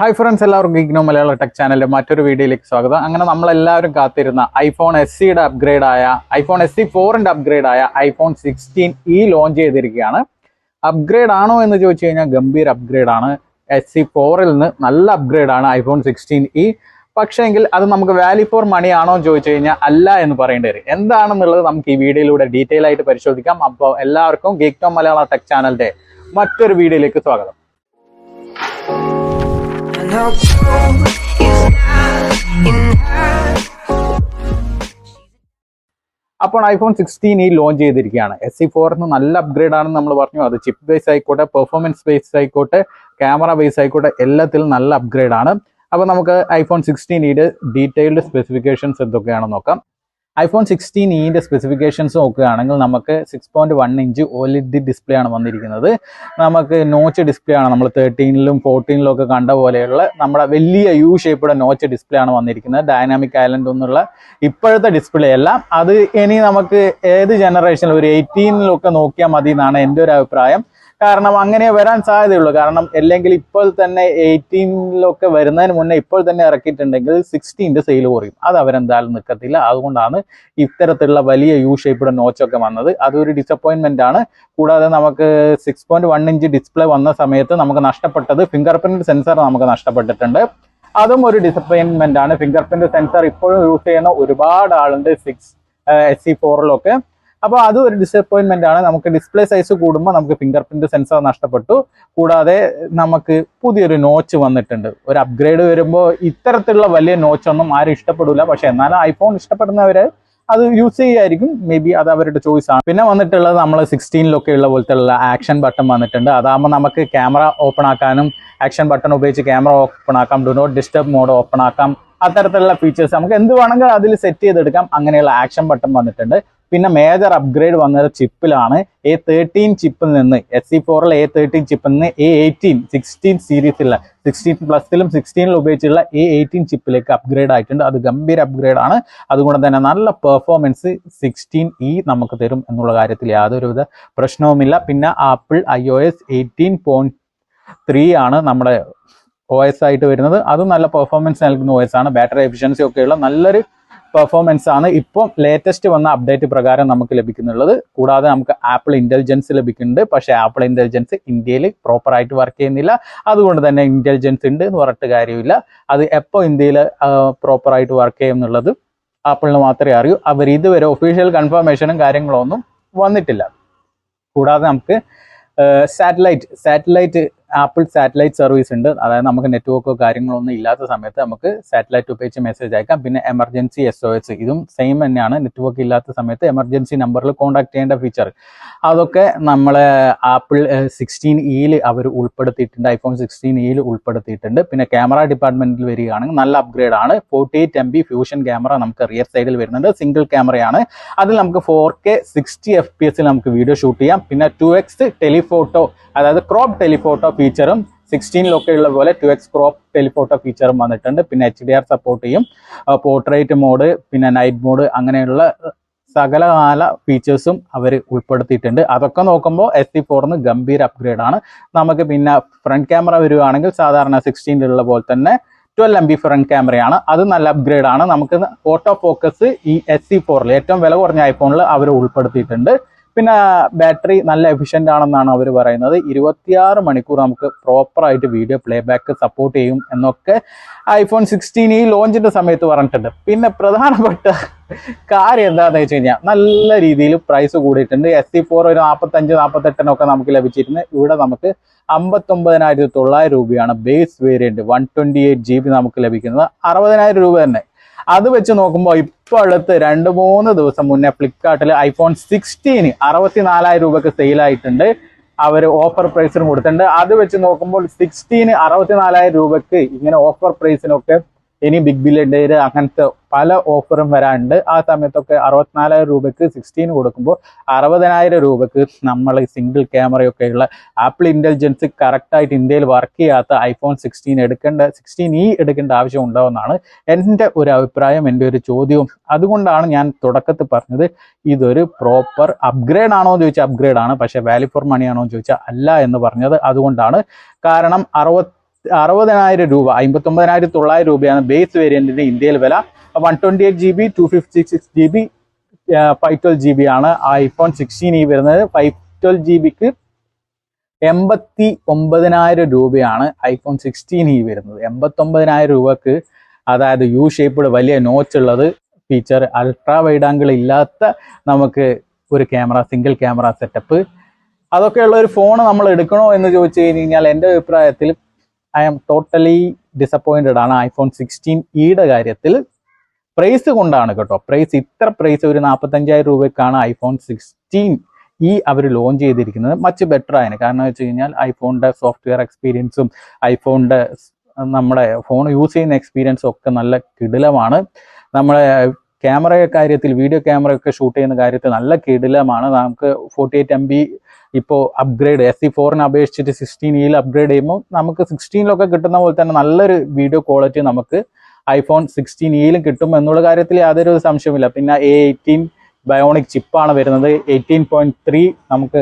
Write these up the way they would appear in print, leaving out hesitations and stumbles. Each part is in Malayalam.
ഹായ് ഫ്രണ്ട്സ്, എല്ലാവർക്കും ഇഗ്നോ മലയാളം ടെക് ചാനലിലെ മറ്റൊരു വീഡിയോയിലേക്ക് സ്വാഗതം. അങ്ങനെ നമ്മളെല്ലാവരും കാത്തിരുന്ന ഐഫോൺ SEയുടെ അപ്ഗ്രേഡായ ഐഫോൺ SE 4ന്റെ അപ്ഗ്രേഡായ ഐഫോൺ 16e ലോഞ്ച് ചെയ്തിരിക്കുകയാണ്. അപ്ഗ്രേഡ് ആണോ എന്ന് ചോദിച്ചു കഴിഞ്ഞാൽ ഗംഭീര അപ്ഗ്രേഡ് ആണ്. SE 4ൽ നിന്ന് നല്ല അപ്ഗ്രേഡാണ് ഐഫോൺ 16e. പക്ഷേങ്കിൽ അത് നമുക്ക് വാല്യൂ ഫോർ മണി ആണോ എന്ന് ചോദിച്ചു കഴിഞ്ഞാൽ അല്ല എന്ന് പറയേണ്ടി വരും. എന്താണെന്നുള്ളത് നമുക്ക് ഈ വീഡിയോയിലൂടെ ഡീറ്റെയിൽ ആയിട്ട് പരിശോധിക്കാം. അപ്പോൾ എല്ലാവർക്കും ഇഗ്നോ മലയാളം ടെക് ചാനലിന്റെ മറ്റൊരു വീഡിയോയിലേക്ക് സ്വാഗതം. അപ്പോൾ ഐഫോൺ 16e ലോഞ്ച് ചെയ്തിരിക്കുകയാണ്. SE 4 നല്ല അപ്ഗ്രേഡ് ആണെന്ന് നമ്മൾ പറഞ്ഞു. അത് ചിപ്പ് ബേസ് ആയിക്കോട്ടെ, പെർഫോമൻസ് ബേസ് ആയിക്കോട്ടെ, ക്യാമറ ബേസ് ആയിക്കോട്ടെ, എല്ലാത്തിലും നല്ല അപ്ഗ്രേഡ് ആണ്. അപ്പോൾ നമുക്ക് ഐഫോൺ 16eയുടെ ഡീറ്റെയിൽഡ് സ്പെസിഫിക്കേഷൻസ് എന്തൊക്കെയാണെന്ന് നോക്കാം. ഐഫോൺ 16eന്റെ സ്പെസിഫിക്കേഷൻസ് നോക്കുകയാണെങ്കിൽ നമുക്ക് 6.1 ഇഞ്ച് OLED ഡിസ്പ്ലേ ആണ് വന്നിരിക്കുന്നത്. നമുക്ക് നോച്ച് ഡിസ്പ്ലേ ആണ്, നമ്മൾ 13ലും 14ലും ഒക്കെ കണ്ട പോലെയുള്ള നമ്മുടെ വലിയ യു ഷേപ്പുടെ നോച്ച് ഡിസ്പ്ലേ ആണ് വന്നിരിക്കുന്നത്. ഡൈനാമിക് ഐലൻഡ് ഒന്നുള്ള ഇപ്പോഴത്തെ ഡിസ്പ്ലേ അല്ല. അത് ഇനി നമുക്ക് ഏത് ജനറേഷനിൽ ഒരു 18ലൊക്കെ നോക്കിയാൽ മതി എന്നാണ് എൻ്റെ ഒരു അഭിപ്രായം. കാരണം അങ്ങനെ വരാൻ സാധ്യതയുള്ളൂ. കാരണം അല്ലെങ്കിൽ ഇപ്പോൾ തന്നെ 18ലൊക്കെ വരുന്നതിന് മുന്നേ ഇപ്പോൾ തന്നെ ഇറക്കിയിട്ടുണ്ടെങ്കിൽ 16ന്റെ സെയിൽ കുറയും. അത് അവരെന്തായാലും നിൽക്കത്തില്ല. അതുകൊണ്ടാണ് ഇത്തരത്തിലുള്ള വലിയ യു ഷേപ്പുടെ നോച്ചൊക്കെ വന്നത്. അതൊരു ഡിസപ്പോയിൻമെന്റ് ആണ്. കൂടാതെ നമുക്ക് 6.1 ഇഞ്ച് ഡിസ്പ്ലേ വന്ന സമയത്ത് നമുക്ക് നഷ്ടപ്പെട്ടത് ഫിംഗർ പ്രിന്റ് സെൻസർ നമുക്ക് നഷ്ടപ്പെട്ടിട്ടുണ്ട്. അതും ഒരു ഡിസപ്പോയിൻമെന്റ് ആണ്. ഫിംഗർ പ്രിന്റ് സെൻസർ ഇപ്പോഴും യൂസ് ചെയ്യുന്ന ഒരുപാട് ആളുണ്ട് SE 4ലൊക്കെ. അപ്പോൾ അതും ഒരു ഡിസപ്പോയിൻമെന്റ് ആണ്. നമുക്ക് ഡിസ്പ്ലേ സൈസ് കൂടുമ്പോൾ നമുക്ക് ഫിംഗർ പ്രിന്റ് സെൻസർ നഷ്ടപ്പെട്ടു. കൂടാതെ നമുക്ക് പുതിയൊരു നോച്ച് വന്നിട്ടുണ്ട്. ഒരു അപ്ഗ്രേഡ് വരുമ്പോൾ ഇത്തരത്തിലുള്ള വലിയ നോച്ചൊന്നും ആരും ഇഷ്ടപ്പെടില്ല. പക്ഷെ എന്നാലും ഐഫോൺ ഇഷ്ടപ്പെടുന്നവര് അത് യൂസ് ചെയ്യായിരിക്കും. മേ ബി അത് അവരുടെ ചോയ്സ് ആണ്. പിന്നെ വന്നിട്ടുള്ളത് നമ്മൾ 16ലൊക്കെ ഉള്ള പോലത്തെ ആക്ഷൻ ബട്ടൺ വന്നിട്ടുണ്ട്. അതാകുമ്പോൾ നമുക്ക് ക്യാമറ ഓപ്പൺ ആക്കാനും ആക്ഷൻ ബട്ടൺ ഉപയോഗിച്ച് ക്യാമറ ഓപ്പൺ ആക്കാം, do not disturb mode open ആക്കാം. അത്തരത്തിലുള്ള ഫീച്ചേഴ്സ് നമുക്ക് എന്ത് വേണമെങ്കിൽ അതിൽ സെറ്റ് ചെയ്തെടുക്കാം. അങ്ങനെയുള്ള ആക്ഷൻ ബട്ടൺ വന്നിട്ടുണ്ട്. പിന്നെ മേജർ അപ്ഗ്രേഡ് വന്നത് ചിപ്പിലാണ്. A13 ചിപ്പിൽ നിന്ന് SE 4ൽ A13 ചിപ്പിൽ നിന്ന് A18 16 സീരീസിലുള്ള 16 പ്ലസിലും 16ലും ഉപയോഗിച്ചുള്ള A18 ചിപ്പിലേക്ക് അപ്ഗ്രേഡ് ആയിട്ടുണ്ട്. അത് ഗംഭീര അപ്ഗ്രേഡ് ആണ്. അതുകൊണ്ട് തന്നെ നല്ല പെർഫോമൻസ് 16e നമുക്ക് തരും എന്നുള്ള കാര്യത്തിൽ യാതൊരുവിധ പ്രശ്നവുമില്ല. പിന്നെ ആപ്പിൾ iOS 18.3 ആണ് നമ്മുടെ OS ആയിട്ട് വരുന്നത്. അതും നല്ല പെർഫോമൻസ് നൽകുന്ന OS ആണ്. ബാറ്ററി എഫിഷ്യൻസി ഒക്കെയുള്ള നല്ലൊരു പെർഫോമൻസ് ആണ് ഇപ്പോൾ ലേറ്റസ്റ്റ് വന്ന അപ്ഡേറ്റ് പ്രകാരം നമുക്ക് ലഭിക്കുന്നുള്ളത്. കൂടാതെ നമുക്ക് ആപ്പിൾ ഇന്റലിജൻസ് ലഭിക്കുന്നുണ്ട്. പക്ഷേ ആപ്പിൾ ഇന്റലിജൻസ് ഇന്ത്യയിൽ പ്രോപ്പറായിട്ട് വർക്ക് ചെയ്യുന്നില്ല. അതുകൊണ്ട് തന്നെ ഇന്റലിജൻസ് ഉണ്ട് എന്ന് പറഞ്ഞിട്ട് കാര്യമില്ല. അത് എപ്പോൾ ഇന്ത്യയിൽ പ്രോപ്പറായിട്ട് വർക്ക് ചെയ്യും എന്നുള്ളത് ആപ്പിളിന് മാത്രമേ അറിയൂ. അവർ ഇതുവരെ ഒഫീഷ്യൽ കൺഫർമേഷനും കാര്യങ്ങളൊന്നും വന്നിട്ടില്ല. കൂടാതെ നമുക്ക് സാറ്റലൈറ്റ് ആപ്പിൾ സാറ്റലൈറ്റ് സർവീസ് ഉണ്ട്. അതായത് നമുക്ക് നെറ്റ്വർക്കോ കാര്യങ്ങളൊന്നും ഇല്ലാത്ത സമയത്ത് നമുക്ക് സാറ്റലൈറ്റ് ഉപയോഗിച്ച് മെസ്സേജ് അയക്കാം. പിന്നെ എമർജൻസി SOS ഇതും സെയിം തന്നെയാണ്. നെറ്റ്വർക്ക് ഇല്ലാത്ത സമയത്ത് എമർജൻസി നമ്പറിൽ കോൺടാക്ട് ചെയ്യേണ്ട ഫീച്ചർ അതൊക്കെ നമ്മളെ ആപ്പിൾ 16eയിൽ അവർ ഉൾപ്പെടുത്തിയിട്ടുണ്ട്. ഐഫോൺ 16eയിൽ ഉൾപ്പെടുത്തിയിട്ടുണ്ട്. പിന്നെ ക്യാമറ ഡിപ്പാർട്ട്മെന്റിൽ വരികയാണെങ്കിൽ നല്ല അപ്ഗ്രേഡ് ആണ്. 48 MB ഫ്യൂഷൻ ക്യാമറ നമുക്ക് റിയർ സൈഡിൽ വരുന്നുണ്ട്. സിംഗിൾ ക്യാമറയാണ്. അതിൽ നമുക്ക് 4K 60 FPS നമുക്ക് വീഡിയോ ഷൂട്ട് ചെയ്യാം. പിന്നെ 2x ടെലിഫോട്ടോ, അതായത് ക്രോപ്പ് ടെലിഫോട്ടോ ഫീച്ചറും 16ലൊക്കെ ഉള്ള പോലെ 2x ക്രോപ്പ് ടെലിഫോട്ടോ ഫീച്ചറും വന്നിട്ടുണ്ട്. പിന്നെ HDR സപ്പോർട്ട് ചെയ്യും. പോർട്രേറ്റ് മോഡ്, പിന്നെ നൈറ്റ് മോഡ്, അങ്ങനെയുള്ള സകലകാല ഫീച്ചേഴ്സും അവർ ഉൾപ്പെടുത്തിയിട്ടുണ്ട്. അതൊക്കെ നോക്കുമ്പോൾ SE 4ന് ഗംഭീര അപ്ഗ്രേഡ് ആണ്. നമുക്ക് പിന്നെ ഫ്രണ്ട് ക്യാമറ വരികയാണെങ്കിൽ സാധാരണ 16ലുള്ള പോലെ തന്നെ 12 MB ഫ്രണ്ട് ക്യാമറയാണ്. അത് നല്ല അപ്ഗ്രേഡ് ആണ്. നമുക്ക് ഓട്ടോ ഫോക്കസ് ഈ SE 4ൽ ഏറ്റവും വില കുറഞ്ഞ ഐഫോണിൽ അവർ ഉൾപ്പെടുത്തിയിട്ടുണ്ട്. പിന്നെ ബാറ്ററി നല്ല എഫിഷ്യൻ്റ് ആണെന്നാണ് അവർ പറയുന്നത്. 26 മണിക്കൂർ നമുക്ക് പ്രോപ്പറായിട്ട് വീഡിയോ പ്ലേ ബാക്ക് സപ്പോർട്ട് ചെയ്യും എന്നൊക്കെ ഐഫോൺ 16e ലോഞ്ചിന്റെ സമയത്ത് പറഞ്ഞിട്ടുണ്ട്. പിന്നെ പ്രധാനപ്പെട്ട കാര്യം എന്താണെന്ന് വെച്ച് കഴിഞ്ഞാൽ നല്ല രീതിയിൽ പ്രൈസ് കൂടിയിട്ടുണ്ട്. SE 4 ഒരു 45-48 നമുക്ക് ലഭിച്ചിരുന്നത്. ഇവിടെ നമുക്ക് 59,900 രൂപയാണ് ബേസ് വേരിയന്റ്. 128 GB നമുക്ക് ലഭിക്കുന്നത് 60,000 രൂപ തന്നെ. അത് വെച്ച് നോക്കുമ്പോൾ ഇപ്പോൾ അടുത്ത് 2-3 ദിവസം മുന്നേ ഫ്ലിപ്കാർട്ടിൽ ഐഫോൺ 16 64,000 രൂപയ്ക്ക് സെയിലായിട്ടുണ്ട്. അവർ ഓഫർ പ്രൈസിനും കൊടുത്തിട്ടുണ്ട്. അത് വെച്ച് നോക്കുമ്പോൾ 16 64,000 രൂപയ്ക്ക് ഇങ്ങനെ ഓഫർ പ്രൈസിനൊക്കെ ഇനി ബിഗ് ബില്യൺ ഡേയിൽ അങ്ങനത്തെ പല ഓഫറും വരാനുണ്ട്. ആ സമയത്തൊക്കെ 64,000 രൂപയ്ക്ക് 16 കൊടുക്കുമ്പോൾ 60,000 രൂപയ്ക്ക് നമ്മൾ സിംഗിൾ ക്യാമറയൊക്കെയുള്ള ആപ്പിൾ ഇന്റലിജൻസ് കറക്റ്റായിട്ട് ഇന്ത്യയിൽ വർക്ക് ചെയ്യാത്ത ഐഫോൺ 16e എടുക്കേണ്ട ആവശ്യം ഉണ്ടാവുമെന്നാണ് എൻ്റെ ഒരു അഭിപ്രായം, എൻ്റെ ഒരു ചോദ്യവും. അതുകൊണ്ടാണ് ഞാൻ തുടക്കത്തിൽ പറഞ്ഞത് ഇതൊരു പ്രോപ്പർ അപ്ഗ്രേഡ് ആണോ എന്ന് ചോദിച്ചാൽ അപ്ഗ്രേഡ് ആണ്, പക്ഷേ വാല്യൂ ഫോർ മണി ആണോ എന്ന് ചോദിച്ചാൽ അല്ല എന്ന് പറഞ്ഞത്. അതുകൊണ്ടാണ്. കാരണം 60,000 രൂപ, 59,900 രൂപയാണ് ബേസ് വേരിയന്റിന്റെ ഇന്ത്യയിൽ വില. 128GB 256GB 512GB ആണ് iPhone 16e വരുന്നത്. 512GBക്ക് 89,000 രൂപയാണ് iPhone 16e വരുന്നത്. 89,000 രൂപക്ക്, അതായത് യു ഷേപ്പ്ഡ് വലിയ നോച്ച് ഉള്ളത്, ഫീച്ചർ അൾട്രാ വൈഡ് ആംഗിൾ ഇല്ലാത്ത നമുക്ക് ഒരു ക്യാമറ, സിംഗിൾ ക്യാമറ സെറ്റപ്പ്, അതൊക്കെയുള്ള ഒരു ഫോൺ നമ്മൾ എടുക്കണോ എന്ന് ചോദിച്ചു കഴിഞ്ഞാൽ എൻ്റെ അഭിപ്രായത്തിൽ ഐ ആം ടോട്ടലി ഡിസപ്പോയിന്റഡ് ആണ് iPhone 16eയുടെ കാര്യത്തിൽ. പ്രൈസ് കൊണ്ടാണ് കേട്ടോ, ഇത്ര പ്രൈസ് ഒരു 45,000 രൂപയ്ക്കാണ് iPhone 16e അവർ ലോഞ്ച് ചെയ്തിരിക്കുന്നത്. മച്ച് ബെറ്റർ ആയിരുന്നു. കാരണം വെച്ച് കഴിഞ്ഞാൽ ഐഫോണിന്റെ സോഫ്റ്റ്വെയർ എക്സ്പീരിയൻസും ഐഫോണിന്റെ നമ്മുടെ ഫോൺ യൂസ് ചെയ്യുന്ന എക്സ്പീരിയൻസും ഒക്കെ നല്ല കിടിലമാണ്. നമ്മളെ ക്യാമറ കാര്യത്തിൽ, വീഡിയോ ക്യാമറ ഒക്കെ ഷൂട്ട് ചെയ്യുന്ന കാര്യത്തിൽ നല്ല കിടിലമാണ്. നമുക്ക് 48MB ഇപ്പോൾ അപ്ഗ്രേഡ് SE4നെ അപേക്ഷിച്ചിട്ട് 16eയിൽ അപ്ഗ്രേഡ് ചെയ്യുമ്പോൾ നമുക്ക് 16ലൊക്കെ കിട്ടുന്ന പോലെ തന്നെ നല്ലൊരു വീഡിയോ ക്വാളിറ്റി നമുക്ക് iPhone 16eയിലും കിട്ടും എന്നുള്ള കാര്യത്തിൽ യാതൊരു സംശയമില്ല. പിന്നെ A18 ബയോണിക് ചിപ്പാണ് വരുന്നത്. 18.3 നമുക്ക്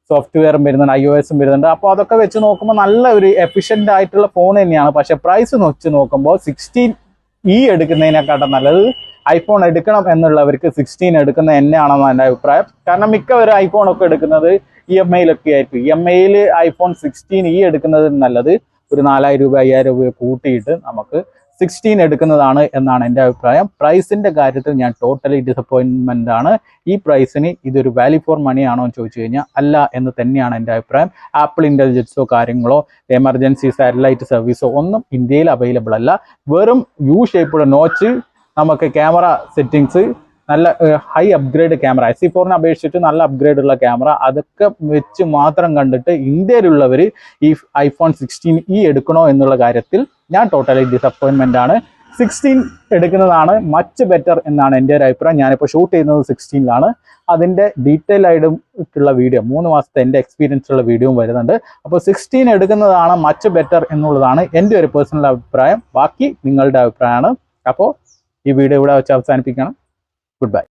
സോഫ്റ്റ്വെയറും വരുന്നുണ്ട്, iOSും വരുന്നുണ്ട്. അപ്പോൾ അതൊക്കെ വെച്ച് നോക്കുമ്പോൾ നല്ല ഒരു എഫിഷ്യൻ്റ് ആയിട്ടുള്ള ഫോൺ തന്നെയാണ്. പക്ഷെ പ്രൈസ് വെച്ച് നോക്കുമ്പോൾ 16e എടുക്കുന്നതിനെക്കാട്ടും നല്ലത് ഐഫോൺ എടുക്കണം എന്നുള്ളവർക്ക് 16 എടുക്കുന്നത് തന്നെയാണെന്നാണ് എൻ്റെ അഭിപ്രായം. കാരണം മിക്കവരും ഐഫോണൊക്കെ എടുക്കുന്നത് EMIയിലൊക്കെ ആയിരിക്കും. EMIയിൽ iPhone 16e എടുക്കുന്നത് നല്ലത് ഒരു 4,000 രൂപ 5,000 രൂപ കൂട്ടിയിട്ട് നമുക്ക് 16 എടുക്കുന്നതാണ് എന്നാണ് എൻ്റെ അഭിപ്രായം. പ്രൈസിന്റെ കാര്യത്തിൽ ഞാൻ ടോട്ടലി ഡിസപ്പോയിൻമെന്റ് ആണ്. ഈ പ്രൈസിന് ഇതൊരു വാല്യൂ ഫോർ മണി ആണോ എന്ന് ചോദിച്ചു കഴിഞ്ഞാൽ അല്ല എന്ന് തന്നെയാണ് എൻ്റെ അഭിപ്രായം. ആപ്പിൾ ഇന്റലിജൻസോ കാര്യങ്ങളോ എമർജൻസി സാറ്റലൈറ്റ് സർവീസോ ഒന്നും ഇന്ത്യയിൽ അവൈലബിൾ അല്ല. വെറും യു ഷേപ്പ്ഡ് നോച്ച്, നമുക്ക് ക്യാമറ സെറ്റിങ്സ് നല്ല ഹൈ അപ്ഗ്രേഡ് ക്യാമറ, SE4നെ അപേക്ഷിച്ചിട്ട് നല്ല അപ്ഗ്രേഡ് ഉള്ള ക്യാമറ, അതൊക്കെ വെച്ച് മാത്രം കണ്ടിട്ട് ഇന്ത്യയിലുള്ളവർ ഈ iPhone 16e എടുക്കണോ എന്നുള്ള കാര്യത്തിൽ ഞാൻ ടോട്ടലി ഡിസപ്പോയിൻമെന്റ് ആണ്. 16 എടുക്കുന്നതാണ് മച്ച് ബെറ്റർ എന്നാണ് എൻ്റെ ഒരു അഭിപ്രായം. ഞാനിപ്പോൾ ഷൂട്ട് ചെയ്യുന്നത് 16ലാണ്. അതിൻ്റെ ഡീറ്റെയിൽ ആയിട്ടുള്ള വീഡിയോ, 3 മാസത്തെ എൻ്റെ എക്സ്പീരിയൻസ് ഉള്ള വീഡിയോയും വരുന്നുണ്ട്. അപ്പോൾ 16 എടുക്കുന്നതാണ് മച്ച് ബെറ്റർ എന്നുള്ളതാണ് എൻ്റെ ഒരു പേഴ്സണൽ അഭിപ്രായം. ബാക്കി നിങ്ങളുടെ അഭിപ്രായമാണ്. അപ്പോൾ ഈ വീഡിയോ ഇവിടെ വെച്ച് അവസാനിപ്പിക്കണം. Good bye.